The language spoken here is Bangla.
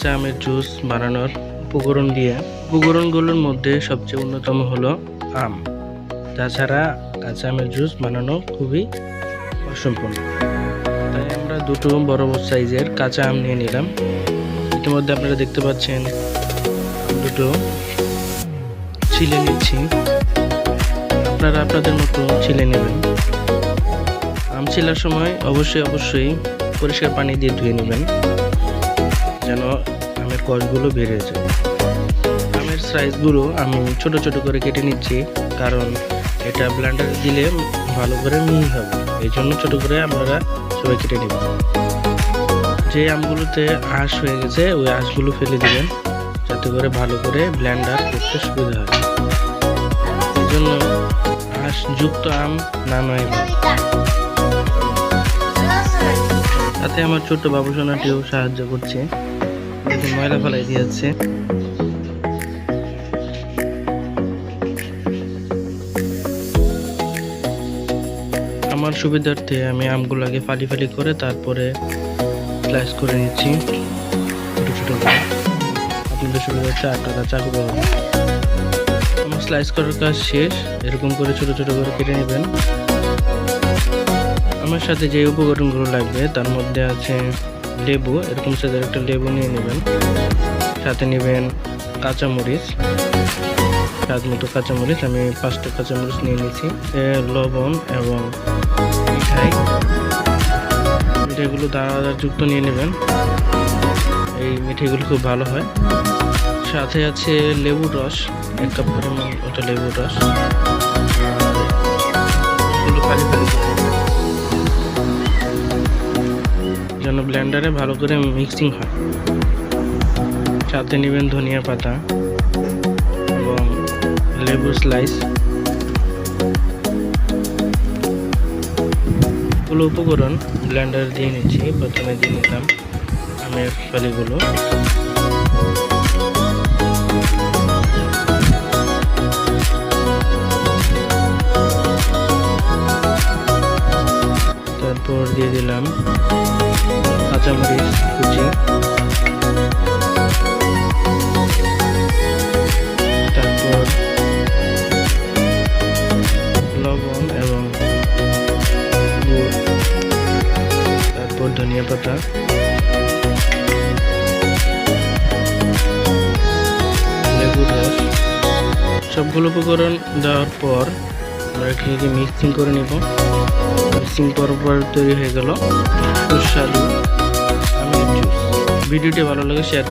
কাঁচা আমের জুস বানানোর উপকরণ দিয়ে উপকরণগুলোর মধ্যে সবচেয়ে অন্যতম হলো আম। তাছাড়া কাঁচা আমের জুস বানানো খুবই অসম্পূর্ণ। তাই আমরা দুটো বড় সাইজের কাঁচা আম নিয়ে নিলাম। ইতিমধ্যে আপনারা দেখতে পাচ্ছেন দুটো ছিলে নিচ্ছি। আপনারা আপনাদের মতো ছিলে নেবেন। আম ছিলার সময় অবশ্যই পরিষ্কার পানি দিয়ে ধুয়ে নেবেন, যেন আমের কষগুলো বেড়ে যায়। আমের সাইজগুলো আমি ছোট ছোট করে কেটে নিচ্ছি, কারণ এটা ব্লেন্ডারে দিলে ভালো করে মিহি হবে। এই জন্য ছোট করে আপনারা সবাই কেটে নেবেন। যে আমগুলোতে আঁশ হয়ে গেছে ওই আঁশগুলো ফেলে দিবেন, যাতে করে ভালো করে ব্লেন্ডার করতে সুবিধা হয়। এই জন্য আঁশযুক্ত আম না নয় ভালো। তাতে আমার ছোট্ট বাবুসোনাটিও সাহায্য করছে। দেখুন ময়লা ফেলাই দিয়েছে। আমার সুবিধার্থে আমি আমগুলো আগে ফালি ফালি করে তারপরে স্লাইস করে নিচ্ছি ছোট ছোট করে। আপনাদের সুবিধার্থে আপনারা চাকু ব্যবহার। আমার স্লাইস করার কাজ শেষ। এরকম করে ছোট ছোট করে কেটে নেবেন। আমার সাথে যে উপকরণগুলো লাগবে তার মধ্যে আছে লেবু। এরকম সাইজের একটা লেবু নিয়ে নেবেন। সাথে নেবেন কাঁচামরিচ, স্বাদ মতো কাঁচামরিচ। আমি 5টা কাঁচামরিচ নিয়ে নিয়েছি। লবণ এবং মিঠাইগুলো দানাদারযুক্ত নিয়ে নেবেন। এই মিঠাইগুলো খুব ভালো হয়। সাথে আছে লেবুর রস, 1 কাপ পরিমাণ ওটা লেবুর রস। এগুলো ফালি ফালি যেন ব্লেন্ডারে ভালো করে মিক্সিং হয়। সাথে নেবেন ধনিয়া পাতা এবং লেবু স্লাইস। এগুলো উপকরণ ব্লেন্ডারে দিয়ে নিচ্ছি। প্রথমে দিয়ে নিলাম আমের ফালিগুলো, তারপর দিয়ে দিলাম কাঁচামরিচ কুচি, তারপর লবণ এবং গুড়, তারপর ধনিয়া পাতা, লেবুর রস। সবগুলো উপকরণ দেওয়ার পর আমরা এটাকে মিক্সিং করে নিব। মিক্সিং করার পর তৈরি হয়ে গেল সুস্বাদু আমের জুস। ভিডিওটি ভালো লাগে শেয়ার